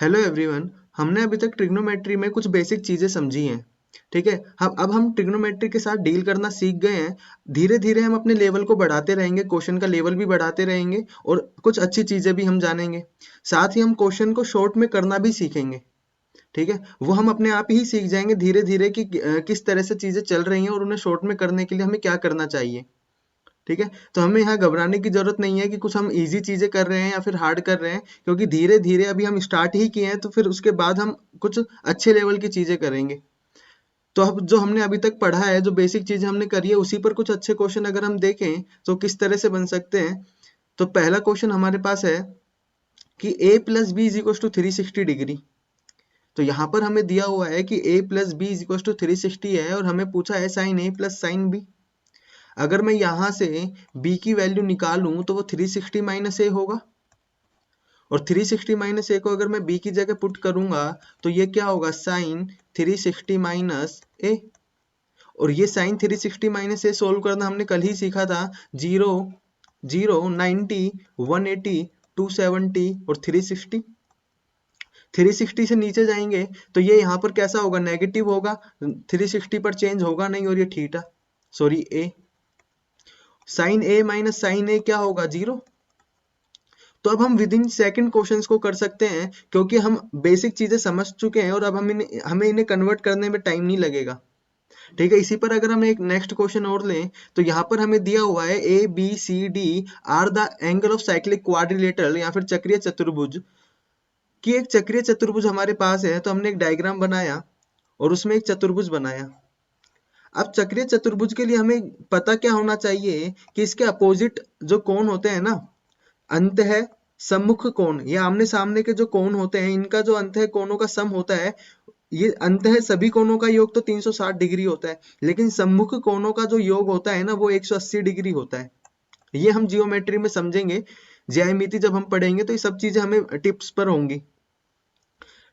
Hello everyone. हमने अभी तक ट्रिग्नोमेट्री में कुछ बेसिक चीजें समझी हैं। ठीक है, अब हम ट्रिग्नोमेट्री के साथ डील करना सीख गए हैं। धीरे धीरे हम अपने लेवल को बढ़ाते रहेंगे, क्वेश्चन का लेवल भी बढ़ाते रहेंगे और कुछ अच्छी चीजें भी हम जानेंगे। साथ ही हम क्वेश्चन को शॉर्ट में करना भी सीखेंगे। ठीक है, वो हम अपने आप ही सीख जाएंगे धीरे धीरे कि किस तरह से चीजें चल रही हैं और उन्हें शॉर्ट में करने के लिए हमें क्या करना चाहिए। ठीक है, तो हमें यहाँ घबराने की जरूरत नहीं है कि कुछ हम इजी चीजें कर रहे हैं या फिर हार्ड कर रहे हैं, क्योंकि धीरे धीरे अभी हम स्टार्ट ही किए हैं, तो फिर उसके बाद हम कुछ अच्छे लेवल की चीजें करेंगे। तो अब जो हमने अभी तक पढ़ा है, जो बेसिक चीजें हमने करी है, उसी पर कुछ अच्छे क्वेश्चन अगर हम देखें तो किस तरह से बन सकते हैं। तो पहला क्वेश्चन हमारे पास है कि a plus B is equal to 360 degree. तो यहाँ पर हमें दिया हुआ है कि a plus B is equal to 360 है और हमें पूछा है sine a plus sine B. अगर मैं यहाँ से b की वैल्यू निकालूं तो वो 360 माइनस ए होगा, और 360 माइनस ए को अगर मैं b की जगह पुट करूंगा तो ये क्या होगा, साइन 360 माइनस ए। और ये साइन 360 माइनस ए सोल्व करना हमने कल ही सीखा था। 0, 0, 90, 180, 270 और 360। 360 से नीचे जाएंगे तो ये यहाँ पर कैसा होगा, नेगेटिव होगा। 360 पर चेंज होगा नहीं, और ये थीटा, सॉरी ए, साइन ए माइनस साइन ए क्या होगा, 0। तो अब हम विद इन सेकंड क्वेश्चंस को कर सकते हैं, क्योंकि हम बेसिक चीजें समझ चुके हैं और अब हमें इन्हें कन्वर्ट करने में टाइम नहीं लगेगा। ठीक है, इसी पर अगर हम एक नेक्स्ट क्वेश्चन और लें तो यहाँ पर हमें दिया हुआ है A B C D are the angle of cyclic quadrilateral या फिर चक्रीय चतुर्भुज। की एक चक्रीय चतुर्भुज हमारे पास है, तो हमने एक डायग्राम बनाया और उसमें एक चतुर्भुज बनाया। अब चक्रीय चतुर्भुज के लिए हमें पता क्या होना चाहिए कि इसके अपोजिट जो कोण होते हैं ना, अंत है सम्मुख कोण, या आमने सामने के जो कोण होते हैं, इनका जो अंत है कोणों का सम होता है। ये अंत है सभी कोणों का योग तो 360 डिग्री होता है, लेकिन सम्मुख कोणों का जो योग होता है ना, वो 180 डिग्री होता है। ये हम जियोमेट्री में समझेंगे, ज्यामिति जब हम पढ़ेंगे तो ये सब चीजें हमें टिप्स पर होंगी।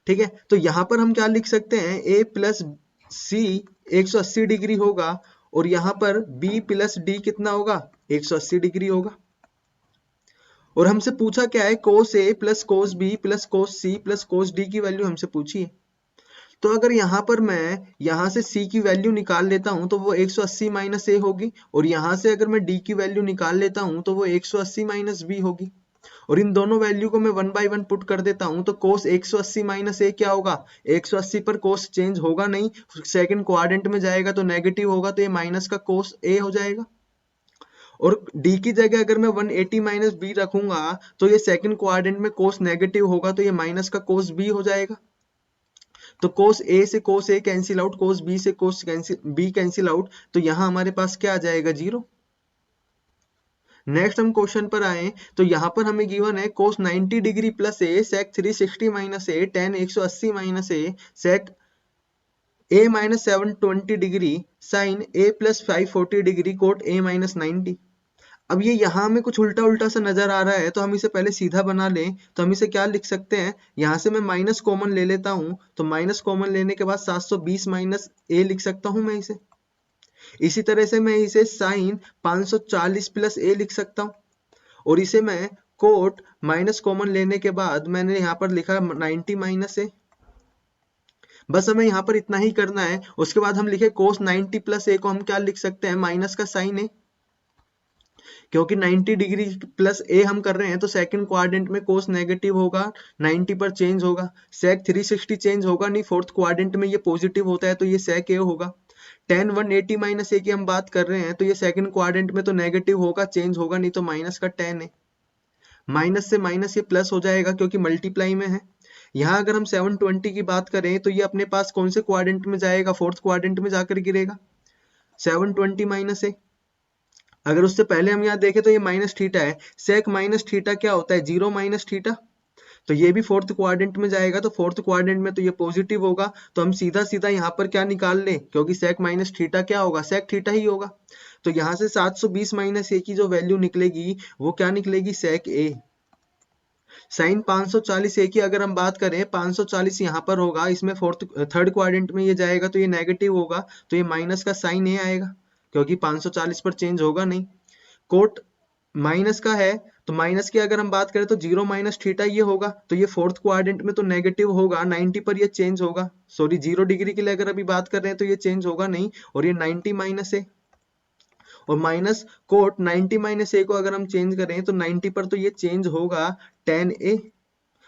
ठीक है, तो यहाँ पर हम क्या लिख सकते हैं, a प्लस सी 180 डिग्री होगा, और यहाँ पर b प्लस डी कितना होगा, 180 डिग्री होगा। और हमसे पूछा क्या है, cos A plus cos B plus cos C plus cos D की वैल्यू हमसे पूछी है। तो अगर यहाँ पर मैं यहाँ से c की वैल्यू निकाल लेता हूँ तो वो 180 माइनस ए होगी, और यहाँ से अगर मैं d की वैल्यू निकाल लेता हूँ तो वो 180 माइनस बी होगी। और इन दोनों वैल्यू को मैं 1 बाई 1 पुट कर देता हूँ, तो कोस 180 माइनस ए क्या होगा, 180 पर कोस चेंज होगा नहीं, सेकंड क्वाड्रेंट में जाएगा तो नेगेटिव होगा, तो ये माइनस का कोस ए हो जाएगा। और d की जगह अगर मैं 180 माइनस बी रखूंगा तो ये सेकंड क्वाड्रेंट में कोस नेगेटिव होगा, तो ये माइनस का कोस बी हो जाएगा। तो कोस ए से कोस ए कैंसिल आउट, कोस बी से कोस बी कैंसिल आउट, तो यहाँ हमारे पास क्या आ जाएगा, 0। नेक्स्ट हम क्वेश्चन पर आए तो यहाँ पर हमें गिवन है cos 90 degree plus A sec 360 minus A tan 180 minus A sec A minus 720 degree sine A plus 540 degree cot A minus 90। अब ये यहाँ में कुछ उल्टा उल्टा सा नजर आ रहा है, तो हम इसे पहले सीधा बना लें। तो हम इसे क्या लिख सकते हैं, यहाँ से मैं माइनस कॉमन ले लेता हूँ, तो माइनस कॉमन लेने के बाद 720 माइनस ए लिख सकता हूँ मैं इसे। इसी तरह से मैं इसे साइन 540 प्लस ए लिख सकता हूँ, और इसे मैं कोट माइनस कॉमन लेने के बाद मैंने यहाँ पर लिखा 90 माइनस ए। बस हमें यहाँ पर इतना ही करना है। उसके बाद हम लिखे कोस 90 प्लस ए को हम क्या लिख सकते हैं, माइनस का साइन ए, क्योंकि 90 डिग्री प्लस ए हम कर रहे हैं तो सेकंड क्वाड्रेंट में कोस नेगेटिव होगा, 90 पर चेंज होगा। सेक 360 चेंज होगा नहीं, फोर्थ क्वाड्रेंट में ये पॉजिटिव होता है तो ये सेक ए होगा। टेन 180 माइनस ए की हम बात कर रहे हैं तो ये सेकंड क्वाड्रेंट में तो नेगेटिव होगा, चेंज होगा नहीं, तो माइनस का टेन है। माइनस से माइनस ये प्लस हो जाएगा क्योंकि मल्टीप्लाई में है। यहाँ अगर हम 720 की बात करें तो ये अपने पास कौन से क्वाड्रेंट में जाएगा, फोर्थ क्वाड्रेंट में जाकर गिरेगा, 720 माइनस है। अगर उससे पहले हम यहाँ देखें तो ये माइनस थीटा है, सेक माइनस थीटा क्या होता है, 0 माइनस थीटा, तो ये भी फोर्थ क्वाड्रेंट में जाएगा, तो फोर्थ क्वाड्रेंट में तो ये पॉजिटिव होगा, तो हम सीधा सीधा यहाँ पर क्या निकाल लें, क्योंकि सेक माइनस थीटा क्या होगा, सेक थीटा ही होगा। तो यहाँ से 720 माइनस ए की जो वैल्यू निकलेगी वो क्या निकलेगी, सेक ए। साइन 540 ए की अगर हम बात करें, 540 यहाँ पर होगा, इसमें फोर्थ थर्ड क्वाड्रेंट में ये जाएगा तो ये नेगेटिव होगा, तो ये माइनस का साइन ए आएगा, क्योंकि 540 पर चेंज होगा नहीं। कोट माइनस का है तो माइनस की अगर हम बात करें तो 0 माइनस थीटा ये होगा, तो ये फोर्थ क्वाड्रेंट में तो नेगेटिव होगा, 90 पर ये चेंज होगा। सॉरी 0 डिग्री के लिए अगर अभी बात कर रहे हैं तो ये चेंज होगा नहीं, और ये 90 माइनस है, और माइनस कोट 90 माइनस ए को अगर हम चेंज करें तो 90 पर तो ये चेंज होगा tan ए,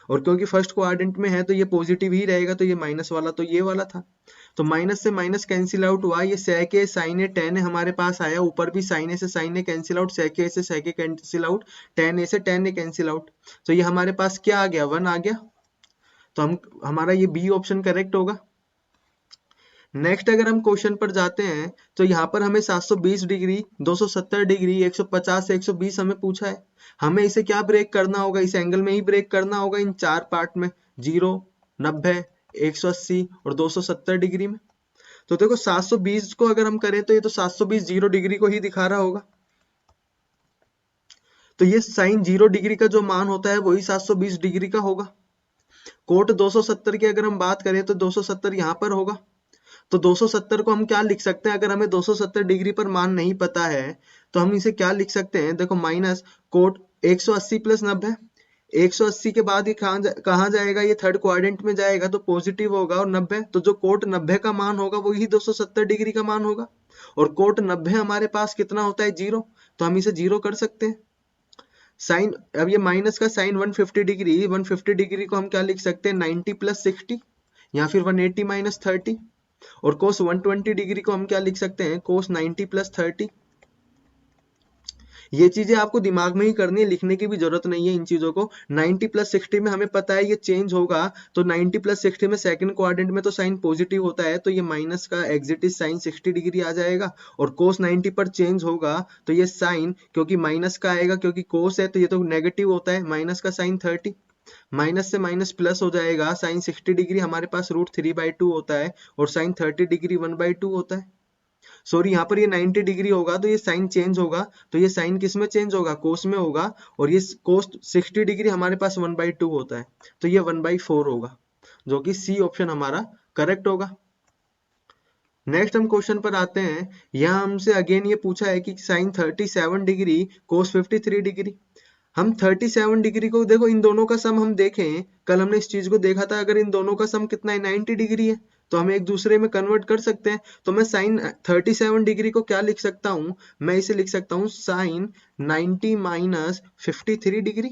और क्योंकि फर्स्ट क्वाड्रेंट में है तो ये पॉजिटिव ही रहेगा, तो ये माइनस वाला तो ये वाला था, तो माइनस से माइनस कैंसिल आउट हुआ, ये sec ए sin ए tan ए हमारे पास आया, ऊपर भी sin ए से sin ए कैंसिल आउट, sec ए से sec ए कैंसिल आउट, tan ए से tan ए कैंसिल आउट, तो ये हमारे पास क्या आ गया 1 आ गया, तो हम हमारा ये बी ऑप्शन करेक्ट होगा। नेक्स्ट अगर हम क्वेश्चन पर जाते हैं तो यहाँ पर हमें 720 डिग्री, 270 डिग्री, 150 से 120 हमें पूछा है, हमें इसे क्या ब्रेक करना होगा, इस एंगल में ही ब्रेक करना होगा इन चार पार्ट में, 0, 90, 180 और 270 डिग्री में। तो देखो 720 को अगर हम करें तो ये तो 720 0 डिग्री को ही दिखा रहा होगा, तो ये साइन 0 डिग्री का जो मान होता है वही 720 डिग्री का होगा। कोट 270 की अगर हम बात करें तो 270 यहाँ पर होगा, तो 270 को हम क्या लिख सकते हैं, अगर हमें 270 डिग्री पर मान नहीं पता है तो हम इसे क्या लिख सकते हैं, देखो माइनस कोट 180 प्लस 90, 180 के बाद ये कहाँ जाएगा, ये थर्ड क्वाड्रेंट में जाएगा तो पॉजिटिव होगा, और 90 तो जो कोट 90 का मान होगा वही 270 डिग्री का मान होगा, और कोट 90 हमारे पास कितना होता है 0, तो हम इसे 0 कर सकते हैं। साइन, अब ये माइनस का साइन 150 डिग्री, 150 डिग्री को हम क्या लिख सकते हैं 90 प्लस 60 या फिर 180 माइनस 30, और कोस 120 डिग्री को हम क्या लिख सकते हैं कोस 90 प्लस 30। ये चीजें आपको दिमाग में ही करनी है, लिखने की भी जरूरत नहीं है इन चीजों को। 90 प्लस 60 में हमें पता है ये चेंज होगा, तो 90 प्लस 60 में सेकंड क्वाड्रेंट में तो साइन पॉजिटिव होता है, तो ये माइनस का एग्जिट इज साइन 60 डिग्री आ जाएगा, और कोस 90 पर चेंज होगा तो ये साइन क्योंकि माइनस का आएगा, क्योंकि कोस है तो ये तो नेगेटिव होता है, माइनस का साइन 30, माइनस से माइनस प्लस हो जाएगा, साइन 60 डिग्री हमारे पास √3/2 होता है, और साइन 30 डिग्री 1/2 होता है। सॉरी यहाँ पर ये 90 डिग्री होगा तो ये साइन चेंज होगा, तो ये साइन किस में चेंज होगा कोस में होगा, और ये कोस 60 डिग्री हमारे पास 1/2 होता है, तो ये 1/4 होगा, जो कि सी ऑप्शन हमारा करेक्ट होगा। नेक्स्ट हम क्वेश्चन पर आते हैं, यहाँ हमसे अगेन ये पूछा है कि साइन 37 डिग्री कोस 53 डिग्री। हम 37 डिग्री को देखो, इन दोनों का सम हम देखें, कल हमने इस चीज को देखा था, अगर इन दोनों का सम कितना है 90 डिग्री है, तो हम एक दूसरे में कन्वर्ट कर सकते हैं। तो मैं साइन 37 डिग्री को क्या लिख सकता हूँ, मैं इसे लिख सकता हूँ साइन 90 माइनस 53 डिग्री।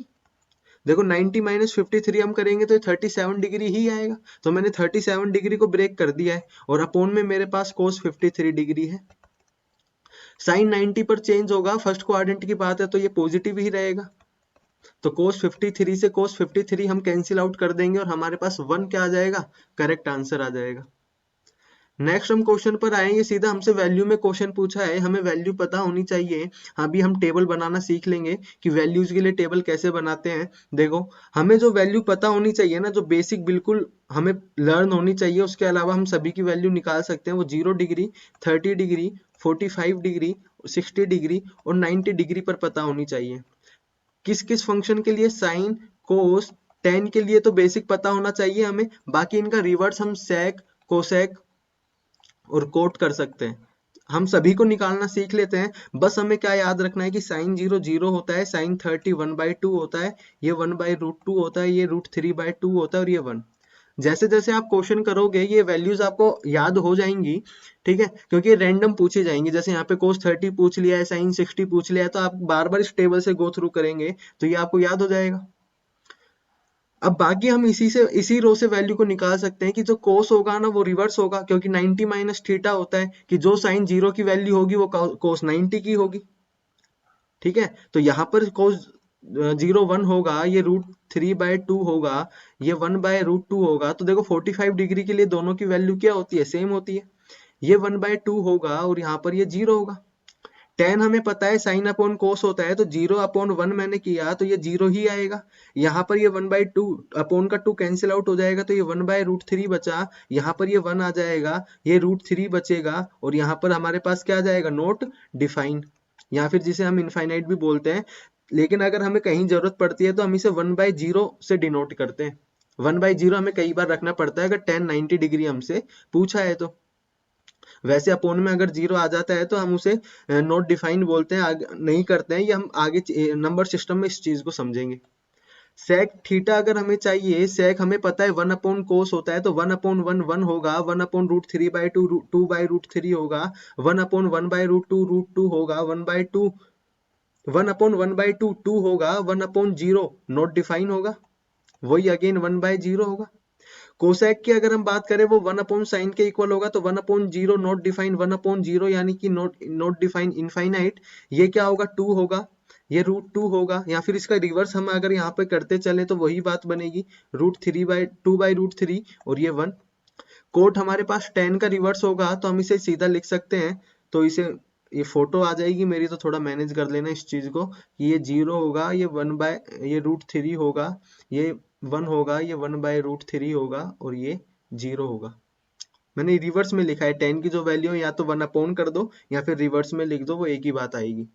देखो 90 माइनस 53 हम करेंगे तो 37 डिग्री ही आएगा, तो मैंने 37 डिग्री को ब्रेक कर दिया है, और अपोन में मेरे पास कोस 53 डिग्री है। साइन 90 पर चेंज होगा, फर्स्ट क्वाड्रेंट की बात है तो ये पॉजिटिव ही रहेगा, तो cos 53 से cos 53 हम कैंसिल आउट कर देंगे, और हमारे पास 1 क्या आ जाएगा, करेक्ट आंसर आ जाएगा। नेक्स्ट हम क्वेश्चन पर आएंगे, सीधा हमसे वैल्यू में क्वेश्चन पूछा है, हमें वैल्यू पता होनी चाहिए। अभी हम टेबल बनाना सीख लेंगे कि वैल्यूज के लिए टेबल कैसे बनाते हैं। देखो हमें जो वैल्यू पता होनी चाहिए ना, जो बेसिक बिल्कुल हमें लर्न होनी चाहिए, उसके अलावा हम सभी की वैल्यू निकाल सकते हैं, वो 0 डिग्री, 30 डिग्री, 45 डिग्री, 60 डिग्री और 90 डिग्री पर पता होनी चाहिए। किस किस फंक्शन के लिए, साइन, कोस, टेन के लिए तो बेसिक पता होना चाहिए हमें, बाकी इनका रिवर्स हम सेक, कोसेक और कोट कर सकते हैं, हम सभी को निकालना सीख लेते हैं। बस हमें क्या याद रखना है कि साइन 0 0 होता है, साइन 30 1/2 होता है, ये 1/√2 होता है, ये √3/2 होता है, और ये 1। जैसे जैसे आप क्वेश्चन करोगे ये वैल्यूज आपको याद हो जाएंगी, ठीक है, क्योंकि रैंडम पूछी जाएंगी। जैसे यहाँ पे कोस 30 पूछ लिया है, साइन 60 पूछ लिया है, तो आप बार बार इस टेबल से गो थ्रू करेंगे तो ये आपको याद हो जाएगा। अब बाकी हम इसी रो से वैल्यू को निकाल सकते हैं कि जो कोस होगा ना वो रिवर्स होगा, क्योंकि 90 माइनस थीटा होता है कि जो साइन 0 की वैल्यू होगी वो कोस 90 की होगी, ठीक है। तो यहाँ पर कोस 0 1 होगा, ये √3/2 होगा, ये 1/√2 होगा, तो देखो 45 डिग्री के लिए दोनों की वैल्यू क्या होती है, सेम होती है, ये 1/2 होगा और यहाँ पर ये 0 होगा। टेन हमें पता है साइन अपॉन कोस होता है, तो 0/1 मैंने किया तो ये 0 ही आएगा। यहाँ पर ये 1/2 अपॉन का 2 कैंसिल आउट हो जाएगा, तो ये 1/√3 बचा, यहाँ पर ये 1 आ जाएगा, ये √3 बचेगा, और यहाँ पर हमारे पास क्या आ जाएगा, नॉट डिफाइन, या फिर जिसे हम इनफाइनाइट भी बोलते हैं। लेकिन अगर हमें कहीं जरूरत पड़ती है तो हम इसे 1/0 से डिनोट करते हैं। 1/0 हमें कई बार रखना पड़ता है अगर 10 90 डिग्री हमसे पूछा है तो। वैसे अपोन में अगर 0 आ जाता है तो हम उसे नॉट डिफाइन बोलते हैं, नहीं करते हैं, ये हम आगे नंबर सिस्टम में इस चीज को समझेंगे। सेक थीटा अगर हमें चाहिए, सेक हमें पता है 1/कोस होता है, तो 1/1 होगा, 1/√3/2 2/√3 होगा, 1/1/√2 √2 होगा, 1/2 1/1/2 2 होगा, 1/0 नॉट डिफाइन होगा, वही अगेन 1/0 होगा। कोसेक की अगर हम बात करें वो 1/sin के इक्वल होगा, तो 1/0 नॉट डिफाइन, 1/0 यानी कि नॉट डिफाइन इनफाइनाइट, ये क्या होगा 2 होगा, ये √2 होगा, या फिर इसका रिवर्स हम अगर यहाँ पे करते चले तो वही बात बनेगी, √2/√3 और ये 1। कोट हमारे पास tan का रिवर्स होगा तो हम इसे सीधा लिख सकते हैं, तो इसे ये फोटो आ जाएगी मेरी, तो थोड़ा मैनेज कर लेना इस चीज को, कि ये 0 होगा, ये ये √3 होगा, ये 1 होगा, ये 1/√3 होगा और ये 0 होगा। मैंने रिवर्स में लिखा है, tan की जो वैल्यू है या तो 1 कर दो या फिर रिवर्स में लिख दो, वो एक ही बात आएगी।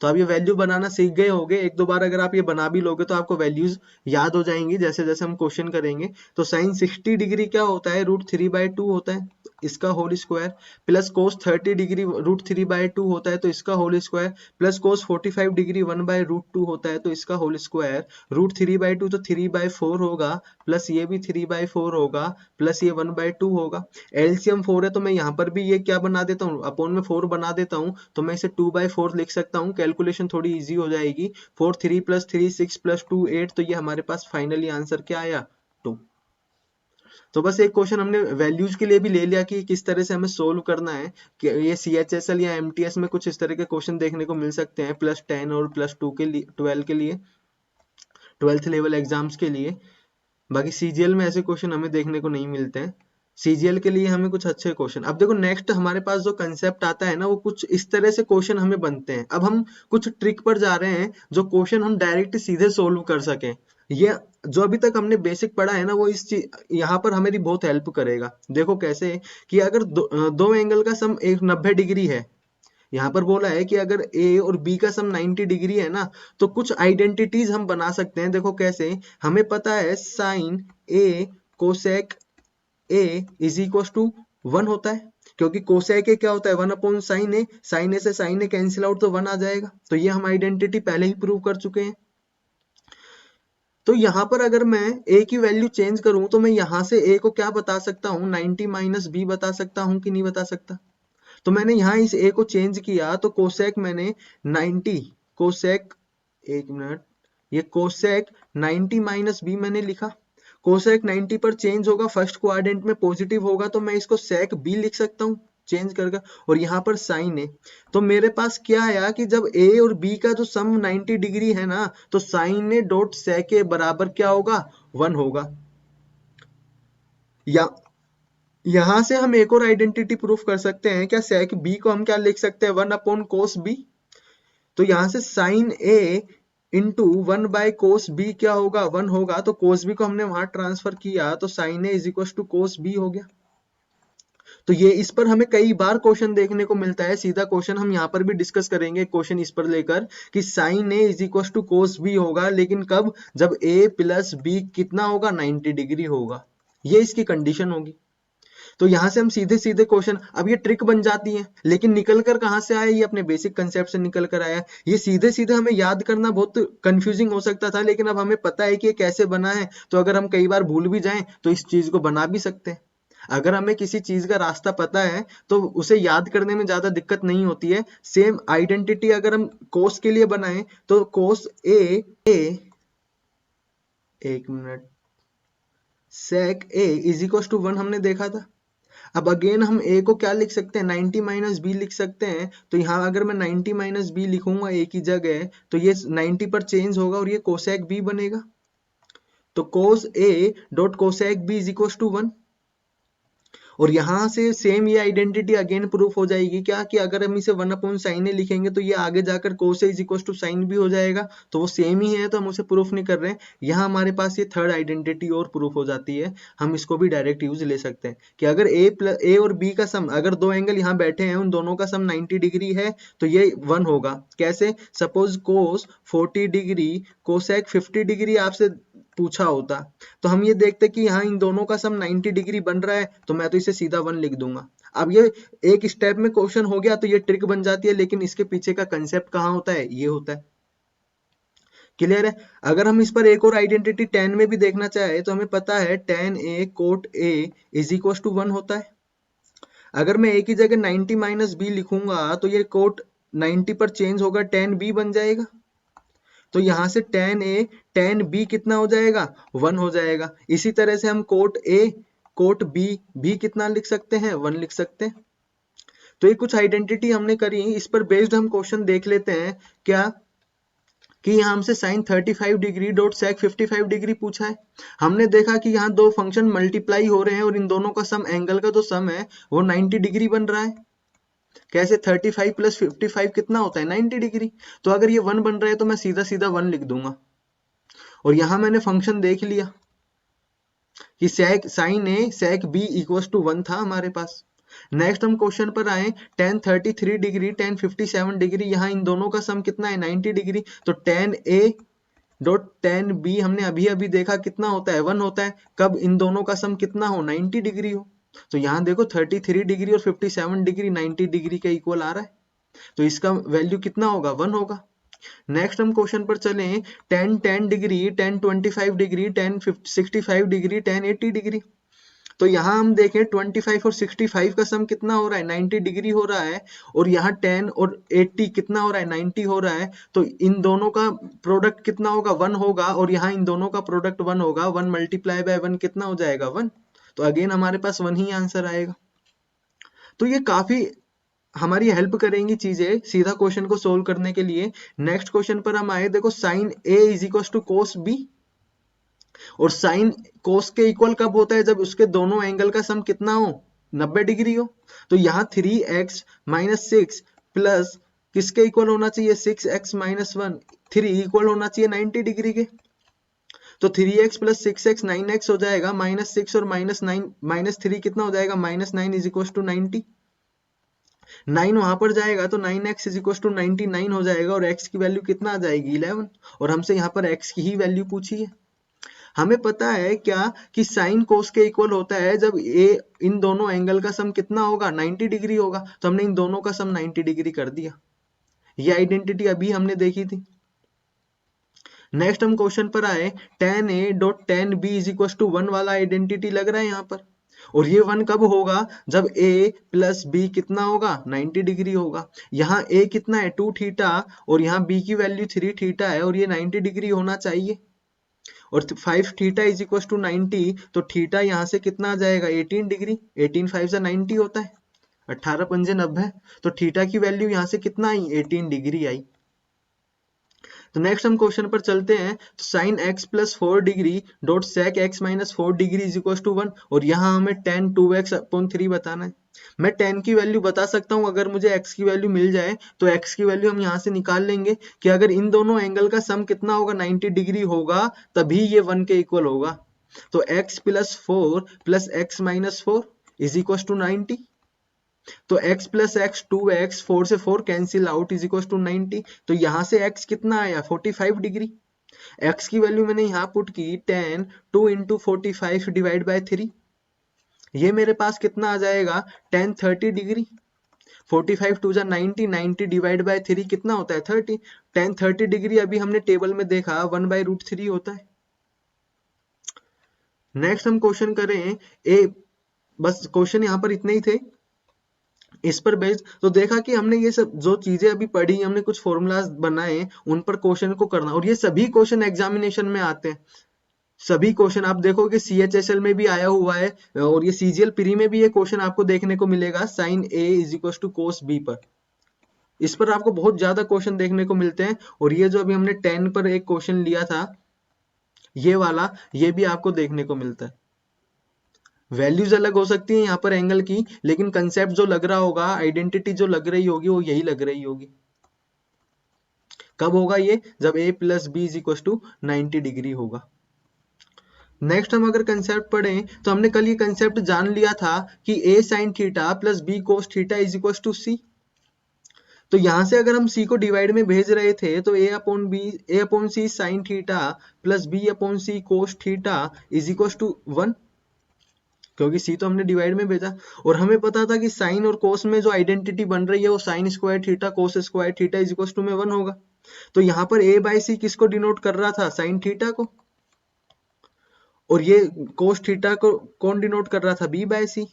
तो आप ये वैल्यू बनाना सीख गए होगे, एक दो बार अगर आप ये बना भी लोगे तो आपको वैल्यूज याद हो जाएंगी जैसे जैसे हम क्वेश्चन करेंगे। तो साइन 60 डिग्री क्या होता है, √3/2 होता है, इसका whole square, plus cos 30 degree √3/2 होता है, तो इसका whole square, plus cos 45 degree 1/√2 होता है, तो इसका होल स्क्वायर, √3/2 तो 3/4 होगा, प्लस ये भी 3/4 होगा, प्लस ये 1/2 होगा। एलसीएम 4 है तो मैं यहाँ पर भी ये क्या बना देता हूँ, अपॉन में 4 बना देता हूँ, तो मैं इसे 2/4 लिख सकता हूँ, कैलकुलेशन थोड़ी इजी हो जाएगी। 4 3 + 3 6 + 2 8, तो ये हमारे पास फाइनली आंसर क्या आया 2। तो बस एक क्वेश्चन हमने वैल्यूज के लिए भी ले लिया कि किस तरह से हमें सोल्व करना है, कि ये CHSL या MTS में कुछ इस तरह के क्वेश्चन देखने को मिल सकते हैं, +10 और +2 के लिए, 12 के लिए, 12th लेवल एग्जाम्स के लिए। बाकी CGL में ऐसे क्वेश्चन हमें देखने को नहीं मिलते हैं, CGL के लिए हमें कुछ अच्छे क्वेश्चन। अब देखो नेक्स्ट हमारे पास जो कंसेप्ट आता है ना, वो कुछ इस तरह से क्वेश्चन हमें बनते हैं। अब हम कुछ ट्रिक पर जा रहे हैं जो क्वेश्चन हम डायरेक्ट सीधे सोल्व कर सकें। ये जो अभी तक हमने बेसिक पढ़ा है ना, वो इस चीज यहाँ पर हमेरी बहुत हेल्प करेगा। देखो कैसे, कि अगर दो एंगल का सम 90 डिग्री है, यहाँ पर बोला है कि अगर ए और बी का सम 90 डिग्री है ना, तो कुछ आइडेंटिटीज हम बना सकते हैं। देखो कैसे, हमें पता है sine A cosec A is equal to 1 होता है, क्योंकि कोसेक ए क्या होता है 1/sin ए, साइन ए से साइन ए कैंसिल आउट तो 1 आ जाएगा, तो ये हम आइडेंटिटी पहले ही प्रूव कर चुके हैं। तो यहाँ पर अगर मैं a की वैल्यू चेंज करूं तो मैं यहाँ से a को क्या बता सकता हूँ, 90 - b बता सकता हूँ कि नहीं बता सकता। तो मैंने यहाँ इस a को चेंज किया, तो कोसेक मैंने 90 कोसेक, एक मिनट, ये कोसेक 90 - b मैंने लिखा। कोसेक 90 पर चेंज होगा, फर्स्ट क्वाड्रेंट में पॉजिटिव होगा, तो मैं इसको सेक b लिख सकता हूँ चेंज करके, और यहाँ पर साइन है। तो मेरे पास क्या आया कि जब a और b का जो सम 90 डिग्री है ना, तो साइन ए डॉट सेक ए बराबर क्या होगा 1 होगा। या यहां से हम एक और आइडेंटिटी प्रूफ कर सकते हैं क्या, सेक b को हम क्या लिख सकते हैं 1/cos b। तो यहां से sign a into 1/cos b क्या होगा 1 होगा, तो cos b को हमने वहां ट्रांसफर किया, तो sine a is equal to cos b हो गया। तो ये इस पर हमें कई बार क्वेश्चन देखने को मिलता है, सीधा क्वेश्चन हम यहाँ पर भी डिस्कस करेंगे क्वेश्चन इस पर लेकर, कि sine A is equal to cos b होगा, लेकिन कब, जब a + b कितना होगा 90 डिग्री होगा, ये इसकी कंडीशन होगी। तो यहाँ से हम सीधे सीधे क्वेश्चन, अब ये ट्रिक बन जाती है, लेकिन निकल कर कहाँ से आया, ये अपने बेसिक कंसेप्ट से निकल कर आया। ये सीधे सीधे हमें याद करना बहुत कंफ्यूजिंग हो सकता था, लेकिन अब हमें पता है कि ये कैसे बना है, तो अगर हम कई बार भूल भी जाएं तो इस चीज को बना भी सकते हैं। अगर हमें किसी चीज का रास्ता पता है तो उसे याद करने में ज्यादा दिक्कत नहीं होती है। सेम आइडेंटिटी अगर हम कोस के लिए बनाएं, तो कोस ए, एक minute, sec A is equal to 1 हमने देखा था। अब अगेन हम a को क्या लिख सकते हैं 90 - b लिख सकते हैं। तो यहाँ अगर मैं 90 - b लिखूंगा a की जगह, तो ये 90 पर चेंज होगा और ये कोसेक b बनेगा। तो cos a dot cosec b is equal to 1। और यहाँ से सेम ये आइडेंटिटी अगेन प्रूफ हो जाएगी क्या, कि अगर हम इसे 1/sin a लिखेंगे तो ये आगे जाकर cos a is equal to sin b हो जाएगा, तो वो सेम ही है, तो हम उसे प्रूफ नहीं कर रहे हैं। यहाँ हमारे पास ये थर्ड आइडेंटिटी और प्रूफ हो जाती है, हम इसको भी डायरेक्ट यूज ले सकते हैं, कि अगर a और b का सम, अगर दो एंगल यहाँ बैठे हैं उन दोनों का सम 90 डिग्री है, तो ये 1 होगा। कैसे, suppose cos 40 degree cosec 50 degree आपसे पूछा होता, तो हम ये देखते कि यहाँ इन दोनों का सम 90 डिग्री बन रहा है, तो मैं तो इसे सीधा 1 लिख दूंगा। अब ये एक स्टेप में क्वेश्चन हो गया तो ये ट्रिक बन जाती है, लेकिन इसके पीछे का कंसेप्ट कहाँ होता है, ये होता है। क्लियर है। अगर हम इस पर एक और आइडेंटिटी tan में भी देखना चाहे तो हमें पता है tan a cot a is equal to 1 होता है। अगर मैं a की जगह 90 माइनस बी लिखूंगा तो ये कोट 90 पर चेंज होगा, tan b बन जाएगा। तो यहां से tan a tan b कितना हो जाएगा, 1 हो जाएगा। इसी तरह से हम कोट a कोट b भी कितना लिख सकते हैं, 1 लिख सकते हैं। तो ये कुछ आइडेंटिटी हमने करी, इस पर बेस्ड हम क्वेश्चन देख लेते हैं क्या कि यहाँ हमसे साइन 35 डिग्री डॉट सेक 55 डिग्री पूछा है। हमने देखा कि यहाँ दो फंक्शन मल्टीप्लाई हो रहे हैं और इन दोनों का सम, एंगल का जो सम है वो 90 डिग्री बन रहा है। कैसे, 35 प्लस 55 कितना होता है, 90 डिग्री। तो अगर ये 1 बन रहा है तो मैं सीधा सीधा 1 लिख दूंगा। और यहाँ मैंने फंक्शन देख लिया कि sec sine A sec B equal to 1 था हमारे पास। नेक्स्ट हम क्वेश्चन पर आए, tan 33 डिग्री tan 57 डिग्री, यहाँ इन दोनों का सम कितना है, 90 डिग्री। तो tan a dot tan b हमने अभी अभी देखा कितना होता है, 1 होता है। कब इन दोनों का सम कितना हो, 90 डिग्री हो। तो यहाँ देखो 33 डिग्री और 57 डिग्री 90 डिग्री के इक्वल आ रहा है, तो इसका वैल्यू कितना होगा, 1 होगा। नेक्स्ट हम क्वेश्चन पर चले, tan 10 degree tan 25 degree tan 65 degree tan 80 degree. तो यहाँ हम देखें 25 और 65 का सम कितना हो रहा है, 90 डिग्री हो रहा है। और यहाँ 10 और 80 कितना हो रहा है, 90 हो रहा है। तो इन दोनों का प्रोडक्ट कितना होगा, 1 होगा। और यहाँ इन दोनों का प्रोडक्ट 1 होगा, 1 मल्टीप्लाई बाय 1 कितना हो जाएगा, 1। तो अगेन हमारे पास 1 ही आंसर आएगा। तो ये काफी हमारी हेल्प करेंगी चीजें सीधा क्वेश्चन को सोल्व करने के लिए। नेक्स्ट क्वेश्चन पर हम आए, देखो sine A is equal to cos B. और साइन कोस के इक्वल कब होता है, जब उसके दोनों एंगल का सम कितना हो, 90 डिग्री हो। तो यहाँ 3x माइनस 6 प्लस किसके इक्वल होना चाहिए, 6x माइनस 1, 3 इक्वल होना चाहिए 90 डिग्री के। तो 3x प्लस 6x 9x हो जाएगा, माइनस 6 और माइनस 9 माइनस 3 कितना हो जाएगा, माइनस 9 इज इक्वल टू 90। 9 वहां पर जाएगा तो 9x इज इक्वल टू 99 हो जाएगा। और x की वैल्यू कितना आ जाएगी, 11। और हमसे यहाँ पर x की ही वैल्यू पूछी है। हमें पता है क्या कि साइन कोस के इक्वल होता है जब ए इन दोनों एंगल का सम कितना होगा, 90 डिग्री होगा। तो हमने इन दोनों का सम 90 डिग्री कर दिया। ये आइडेंटिटी अभी हमने देखी थी। नेक्स्ट हम क्वेश्चन पर आए, tan a dot tan b is equal to 1 वाला आइडेंटिटी लग रहा है यहाँ पर। और ये 1 कब होगा, जब a प्लस b कितना होगा, 90 डिग्री होगा। यहाँ a कितना है, 2 थीटा, और यहाँ b की वैल्यू 3 थीटा है, और ये 90 डिग्री होना चाहिए। और 5 थीटा इज इक्वल टू 90, तो थीटा यहाँ से कितना आ जाएगा, 18 डिग्री। 18 5 से 90 होता है, 18 पंजे 90। तो थीटा की वैल्यू यहाँ से कितना आई, 18 डिग्री आई। तो नेक्स्ट हम क्वेश्चन पर चलते हैं। तो sine x plus 4 degree dot sec x minus 4 degree is equal to 1। और यहाँ हमें tan 2x अपॉन 3 बताना है। मैं tan की वैल्यू बता सकता हूँ, अगर मुझे x की वैल्यू मिल जाए तो x की वैल्यू हम यहाँ से निकाल लेंगे कि अगर इन दोनों एंगल का सम कितना होगा, 90 डिग्री होगा, तभी ये 1 के इक्वल होगा। तो x plus 4 plus x minus 4 is equal to 90। तो x प्लस एक्स 2x, 4 से 4 cancel out is equal to 90। तो यहाँ से x कितना आया, 45 डिग्री। x की वैल्यू मैंने यहाँ पुट की, 10 2 इंटू 45 डिवाइड बाय 3। ये मेरे पास कितना आ जाएगा, 10 30 डिग्री। 45 टू जा 90, 90 डिवाइड बाय 3 कितना होता है, 30। 10 30 डिग्री अभी हमने टेबल में देखा 1 बाय रूट 3 होता है। नेक्स्ट हम क्वेश्चन करें ए, बस क्वेश्चन यहाँ पर इतने ही थे। इस पर बेस्ड तो देखा कि हमने ये सब जो चीजें अभी पढ़ी, हमने कुछ फॉर्मूलाज बनाए, उन पर क्वेश्चन को करना। और ये सभी क्वेश्चन एग्जामिनेशन में आते हैं। सभी क्वेश्चन आप देखोगे CHSL में भी आया हुआ है, और ये CGL प्री में भी ये क्वेश्चन आपको देखने को मिलेगा, sine A is equal to cos B पर। इस पर आपको बहुत ज्यादा क्वेश्चन देखने को मिलते हैं। और ये जो अभी हमने 10 पर एक क्वेश्चन लिया था, ये वाला, ये भी आपको देखने को मिलता है। वैल्यूज अलग हो सकती है यहाँ पर एंगल की, लेकिन कंसेप्ट जो लग रहा होगा, आइडेंटिटी जो लग रही होगी, वो यही लग रही होगी। कब होगा ये, जब a plus B is equal to 90 degree होगा। नेक्स्ट हम अगर कंसेप्ट पढ़ें तो हमने कल ये कंसेप्ट जान लिया था कि a sine theta plus b cos theta is equal to c। तो यहां से अगर हम c को डिवाइड में भेज रहे थे तो a upon c sine theta plus b upon c cos theta is equal to 1। क्योंकि सी तो हमने डिवाइड में भेजा, और हमें पता था कि साइन और कोस में जो आइडेंटिटी बन रही है वो sine square theta cos square theta is equal to में 1 होगा। तो यहाँ पर ए बाई सी किसको डिनोट कर रहा था, साइन थीटा को, और ये कोस थीटा को कौन डिनोट कर रहा था, बी बाय सी।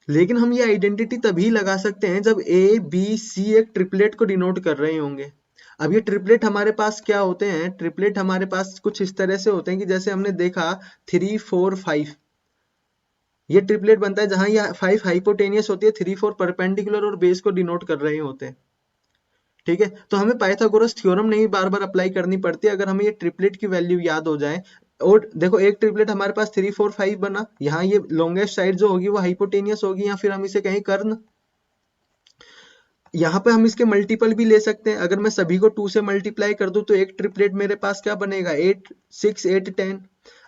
लेकिन हम ये आइडेंटिटी तभी लगा सकते हैं जब ए बी सी एक ट्रिपलेट को डिनोट कर रहे होंगे। अब ये ट्रिपलेट हमारे पास क्या होते हैं, ट्रिपलेट हमारे पास कुछ इस तरह से होते हैं कि जैसे हमने देखा 3 4 5, ये ट्रिपलेट बनता है जहां ये 5 हाइपोटेनियस होती है, 3 4 परपेंडिकुलर और बेस को डिनोट कर रहे होते हैं। ठीक है, तो हमें पाइथागोरस थ्योरम नहीं बार बार अप्लाई करनी पड़ती अगर हमें ये ट्रिपलेट की वैल्यू याद हो जाए। और देखो एक ट्रिपलेट हमारे पास 3 4 5 बना, यहाँ ये लॉन्गेस्ट साइड जो होगी वो हाइपोटेनियस होगी, या फिर हम इसे कहें कर्ण। यहाँ पे हम इसके मल्टीपल भी ले सकते हैं, अगर मैं सभी को 2 से मल्टीप्लाई कर दूं तो एक ट्रिपलेट मेरे पास क्या बनेगा, 8 6 8 10।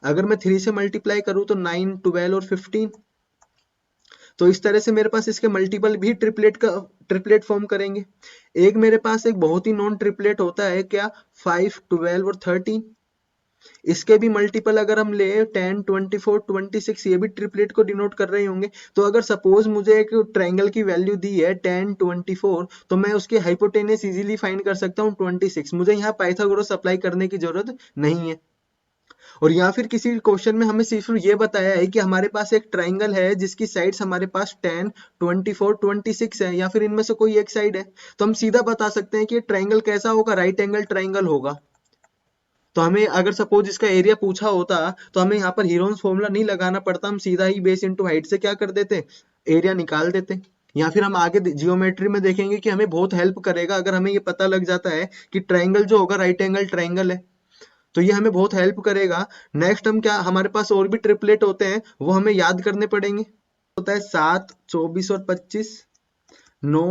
अगर मैं 3 से मल्टीप्लाई करूं तो 9 12 और 15। तो इस तरह से मेरे पास इसके मल्टीपल भी ट्रिपलेट फॉर्म करेंगे। एक मेरे पास एक बहुत ही नॉन ट्रिपलेट होता है क्या, 5 12 और 13। इसके भी मल्टीपल अगर हम ले 10 24 26, ये भी ट्रिपलेट को डिनोट कर रहे होंगे। तो अगर सपोज मुझे एक ट्रायंगल की वैल्यू दी है 10 24, तो मैं उसकी हाइपोटेनस इजीली फाइंड कर सकता हूँ 26। मुझे यहाँ पाइथागोरस अप्लाई करने की जरूरत नहीं है। और या फिर किसी क्वेश्चन में हमें सिर्फ ये बताया है कि हमारे पास एक ट्राइंगल है जिसकी साइड्स हमारे पास 10 24 26 है, या फिर इनमें से कोई एक साइड है, तो हम सीधा बता सकते हैं कि ये ट्राइंगल कैसा होगा, राइट एंगल ट्राइंगल होगा। तो हमें अगर सपोज इसका एरिया पूछा होता तो हमें यहाँ पर हीरोन्स फॉर्मूला नहीं लगाना पड़ता, हम सीधा ही बेस इंटू हाइट से क्या कर देते, एरिया निकाल देते। या फिर हम आगे जियोमेट्री में देखेंगे कि हमें बहुत हेल्प करेगा अगर हमें ये पता लग जाता है कि ट्राइंगल जो होगा राइट एंगल ट्राइंगल है, तो ये हमें बहुत हेल्प करेगा। नेक्स्ट हम क्या, हमारे पास और भी ट्रिपलेट होते हैं वो हमें याद करने पड़ेंगे। होता है 7 24 और 25, 9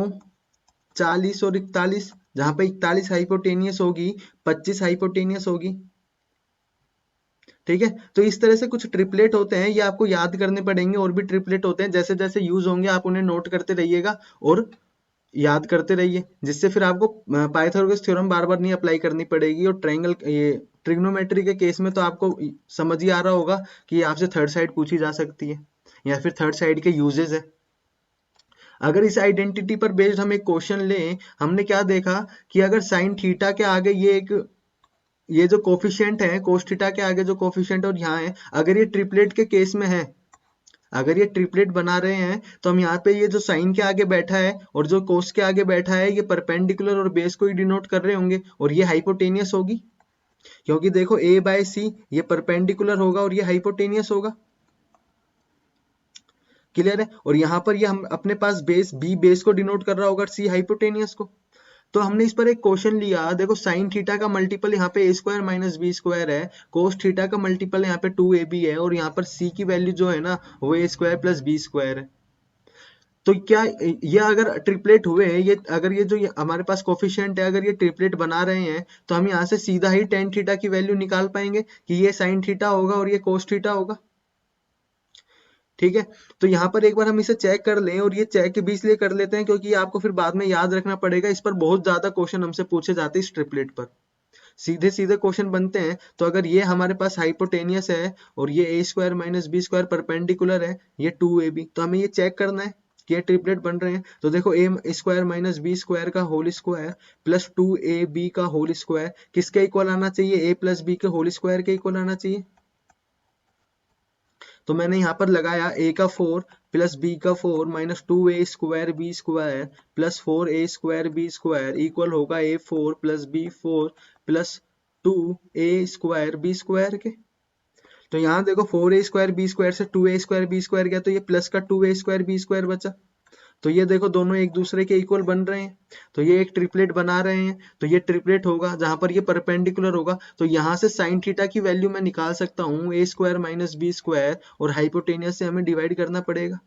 40 और 41, जहां पे 41 हाइपोटेनियस होगी, 25 हाइपोटेनियस होगी। ठीक है, तो इस तरह से कुछ ट्रिपलेट होते हैं, ये आपको याद करने पड़ेंगे। और भी ट्रिपलेट होते हैं, जैसे जैसे यूज होंगे आप उन्हें नोट करते रहिएगा और याद करते रहिए, जिससे फिर आपको पाइथागोरस थ्योरम बार बार नहीं अप्लाई करनी पड़ेगी। और ट्रायंगल ये ट्रिग्नोमेट्री के केस में तो आपको समझ ही आ रहा होगा कि आपसे थर्ड साइड पूछी जा सकती है, या फिर थर्ड साइड के यूजेस है। अगर इस आइडेंटिटी पर बेस्ड हम एक क्वेश्चन लें, हमने क्या देखा कि अगर साइन थीटा के आगे ये जो कोफिशिएंट है, कोस थीटा के आगे जो कोफिशिएंट और यहाँ है, अगर ये ट्रिपलेट के केस में है, अगर ये ट्रिपलेट बना रहे हैं, तो हम यहाँ पे ये जो साइन के आगे बैठा है और जो कोस के आगे बैठा है, ये परपेंडिकुलर और बेस को ही डिनोट कर रहे होंगे, और ये हाइपोटेनियस होगी, क्योंकि देखो ए बाय सी ये परपेंडिकुलर होगा और ये हाइपोटेनियस होगा। क्लियर है, और यहाँ पर ये हम अपने पास बेस बी बेस को डिनोट कर रहा होगा, सी हाइपोटेनियस को। तो हमने इस पर एक क्वेश्चन लिया, देखो साइन थीटा का मल्टीपल यहाँ पे ए स्क्वायर माइनस बी स्क्वायर है, कोस थीटा का मल्टीपल यहाँ पे 2ab है, और यहाँ पर सी की वैल्यू जो है ना वो ए स्क्वायर प्लस बी स्क्वायर है। तो क्या ये अगर ट्रिपलेट हुए, ये हमारे पास कोफिशिएंट है, अगर ये ट्रिपलेट बना रहे हैं, तो हम यहाँ से सीधा ही टेन थीटा की वैल्यू निकाल पाएंगे कि ये साइन थीटा होगा और ये कोस थीटा होगा। ठीक है, तो यहाँ पर एक बार हम इसे चेक कर लें, और ये चेक भी इसलिए कर लेते हैं क्योंकि आपको फिर बाद में याद रखना पड़ेगा, इस पर बहुत ज्यादा क्वेश्चन हमसे पूछे जाते हैं इस ट्रिपलेट पर, सीधे सीधे क्वेश्चन बनते हैं। तो अगर ये हमारे पास हाइपोटेनियस है और ये A square minus B square perpendicular है, ये 2ab, तो हमें ये चेक करना है कि ये ट्रिपलेट बन रहे हैं। तो देखो ए स्क्वायर माइनस बी स्क्वायर का होल स्क्वायर प्लस 2ab का होल स्क्वायर किसके इक्वल आना चाहिए, ए प्लस बी के होल स्क्वायर के इक्वल आना चाहिए। तो मैंने यहाँ पर लगाया a का 4 प्लस b का 4 minus 2a square B square plus 4a square B square equal होगा a4 plus b4 plus 2a square B square के। तो यहाँ देखो 4a स्क्वायर बी स्क्वायर से 2a स्क्वायर बी स्क्वायर गया, तो ये प्लस का 2a स्क्वायर बी स्क्वायर बचा। तो ये देखो दोनों एक दूसरे के इक्वल बन रहे हैं, तो ये एक ट्रिपलेट बना रहे हैं। तो ये ट्रिपलेट होगा जहां पर ये परपेंडिकुलर होगा, तो यहाँ से साइन थीटा की वैल्यू मैं निकाल सकता हूँ ए स्क्वायर माइनस बी स्क्वायर, और हाइपोटेनियस से हमें डिवाइड करना पड़ेगा।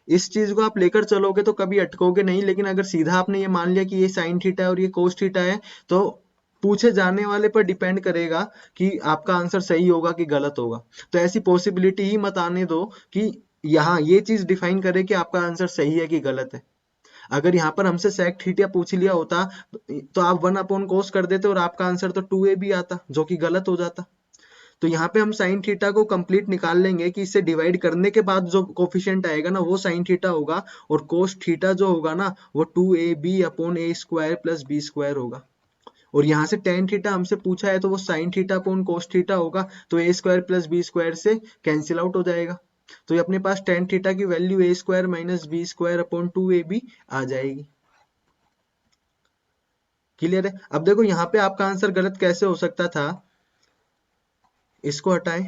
इस चीज को आप लेकर चलोगे तो कभी अटकोगे नहीं, लेकिन अगर सीधा आपने ये मान लिया कि ये साइन थीटा है और ये कोस थीटा है, तो पूछे जाने वाले पर डिपेंड करेगा कि आपका आंसर सही होगा कि गलत होगा। तो ऐसी पॉसिबिलिटी ही मत आने दो कि यहाँ ये चीज डिफाइन करे कि आपका आंसर सही है कि गलत है। अगर यहाँ पर हमसे सेक थीटा पूछ लिया होता तो आप 1/cos कर देते और आपका आंसर तो 2ab आता, जो कि गलत हो जाता। तो यहाँ पे हम साइन थीटा को कंप्लीट निकाल लेंगे कि इससे डिवाइड करने के बाद जो कोफिशिएंट आएगा ना वो साइन थीटा होगा, और कोस थीटा जो होगा ना वो 2ab upon A square plus B square होगा। और यहाँ से टेन थीटा हमसे पूछा है तो वो sine theta upon cos theta होगा, तो A square plus B square से कैंसिल आउट हो जाएगा। तो ये अपने पास टेन थीटा की वैल्यू A square minus B square upon 2ab आ जाएगी। क्लियर है? अब देखो यहाँ पे आपका आंसर गलत कैसे हो सकता था, इसको हटाएं।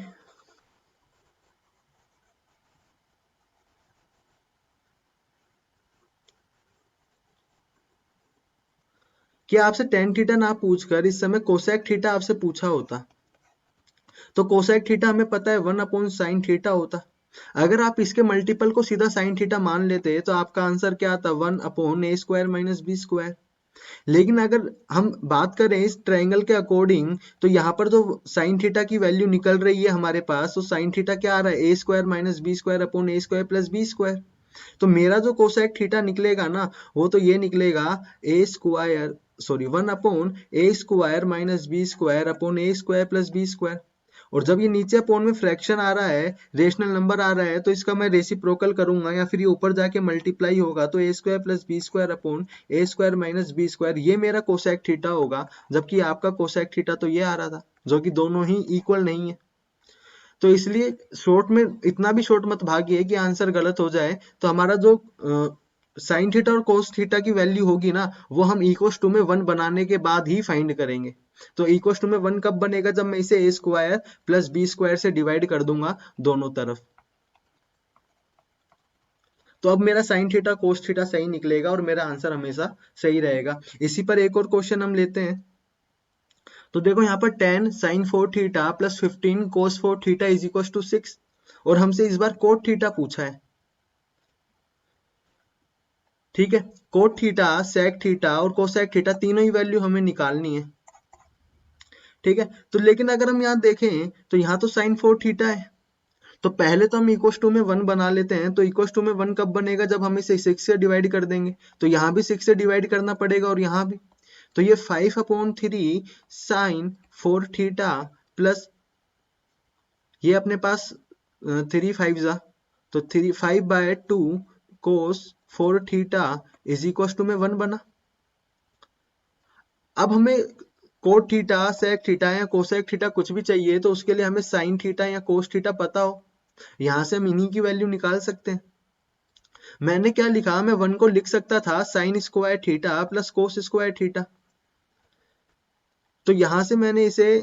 कि आपसे टेन थीटा ना पूछकर इस समय कोसेक थीटा आपसे पूछा होता, तो कोसेक थीटा हमें पता है 1 अपॉन साइन थीटा होता। अगर आप इसके मल्टीपल को सीधा साइन थीटा मान लेते तो आपका आंसर क्या आता, 1 upon A square minus B square. लेकिन अगर हम बात करें इस ट्रायंगल के अकॉर्डिंग, तो यहाँ पर जो साइन थीटा की वैल्यू निकल रही है हमारे पास, तो साइन थीटा क्या आ रहा है, A square minus B square upon A square plus B square. तो मेरा जो कोसेक थीटा निकलेगा ना वो तो ये निकलेगा A square sorry 1 upon A square minus B square upon A square plus B square. और जब ये नीचे अपॉन में फ्रैक्शन आ रहा है, रेशनल नंबर आ रहा है, तो इसका मैं रेसिप्रोकल करूंगा या फिर ये ऊपर जाके मल्टीप्लाई होगा, तो A square plus B square upon A square minus B square, ये मेरा कोसेक थीटा होगा। जबकि आपका कोसेक थीटा तो ये आ रहा था, जो कि दोनों ही इक्वल नहीं है। तो इसलिए शॉर्ट में इतना भी शॉर्ट मत भागिए कि आंसर गलत हो जाए। तो हमारा जो साइन थीटा और कोस थीटा की वैल्यू होगी ना वो हम इक्वल टू में 1 बनाने के बाद ही फाइंड करेंगे। तो इक्वल टू में 1 कब बनेगा, जब मैं इसे ए स्क्वायर प्लस बी स्क्वायर से डिवाइड कर दूंगा दोनों तरफ। तो अब मेरा साइन थीटा कोस थीटा सही निकलेगा और मेरा आंसर हमेशा सही रहेगा। इसी पर एक और क्वेश्चन हम लेते हैं। तो देखो यहाँ पर 10 sine 4 theta plus 15 cos 4 theta is equal to 6, और हमसे इस बार कोट थीटा पूछा है। ठीक है, कोट थीटा, सेक थीटा और कोसेक थीटा तीनों ही वैल्यू हमें निकालनी है। ठीक है, तो लेकिन अगर हम यहाँ देखें तो यहाँ तो साइन 4 थीटा है, तो पहले तो हम इक्वल टू में 1 बना लेते हैं। तो इक्वल टू में 1 कब बनेगा, जब हम इसे 6 से डिवाइड कर देंगे। तो यहाँ भी 6 से डिवाइड करना पड़ेगा और यहाँ भी। तो ये 5 अपॉन 3 साइन 4 थीटा प्लस ये अपने पास 3 5 जा, तो 5/2 कोस 4 थीटा इज इक्वल टू में 1 बना। अब हमें कोट थीटा, सेक थीटा या कोसेक थीटा कुछ भी चाहिए, तो उसके लिए हमें साइन थीटा या कोस थीटा पता हो। यहां से हम इन्हीं की वैल्यू निकाल सकते हैं। मैंने क्या लिखा, मैं 1 को लिख सकता था sign square theta plus cos square theta. तो यहां से मैंने इसे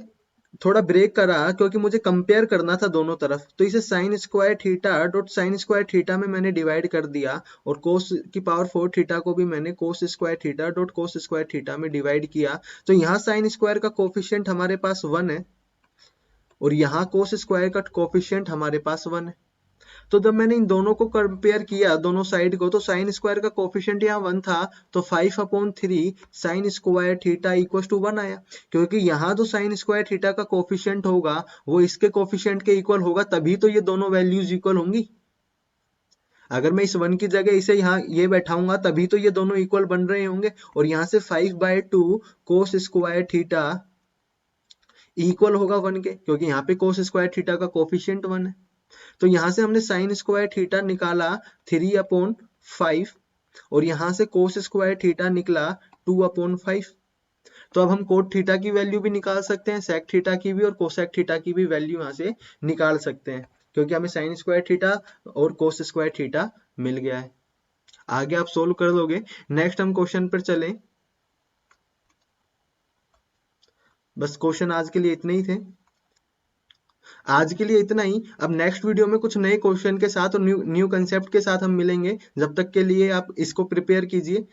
थोड़ा ब्रेक करा क्योंकि मुझे कंपेयर करना था दोनों तरफ। तो इसे sign square theta dot sign square theta में मैंने डिवाइड कर दिया, और कोस की पावर 4 थीटा को भी मैंने कोस स्क्वायर थीटा डॉट कोस स्क्वायर थीटा में डिवाइड किया। तो यहाँ साइन स्क्वायर का कोफिशिएंट हमारे पास 1 है, और यहाँ कोस स्क्वायर का कोफिशिएंट हमारे पास 1 है। तो जब मैंने इन दोनों को कंपेयर किया, दोनों साइड को, तो साइन स्क्वायर का कोफिशिएंट यहाँ 1 था, तो 5 upon 3 sine square theta equal to 1 आया। क्योंकि यहाँ जो साइन स्क्वायर थीटा का कोफिशिएंट होगा वो इसके कोफिशिएंट के इक्वल होगा, तभी तो ये दोनों वैल्यूज इक्वल होंगी। अगर मैं इस 1 की जगह इसे यहाँ ये बैठाऊंगा तभी तो ये दोनों इक्वल बन रहे होंगे। और यहाँ से 5/2 कोस स्क्वायर थीटा इक्वल होगा 1 के, क्योंकि यहाँ पे कोस स्क्वायर थीटा का कोफिशिएंट 1 है। तो यहां से हमने साइन स्क्वायर थीटा निकाला 3/5, और यहां से कोस स्क्वायर थीटा निकला 2/5। तो अब हम कोट थीटा की वैल्यू भी निकाल सकते हैं, सेक थीटा की भी, और कोसेक थीटा की भी वैल्यू यहां से निकाल सकते हैं, क्योंकि हमें साइन स्क्वायर थीटा और कोस स्क्वायर थीटा मिल गया है। आगे आप सोल्व कर लोगे। नेक्स्ट हम क्वेश्चन पर चलें। बस क्वेश्चन आज के लिए इतने ही थे। आज के लिए इतना ही। अब नेक्स्ट वीडियो में कुछ नए क्वेश्चन के साथ और न्यू कंसेप्ट के साथ हम मिलेंगे। जब तक के लिए आप इसको प्रिपेयर कीजिए।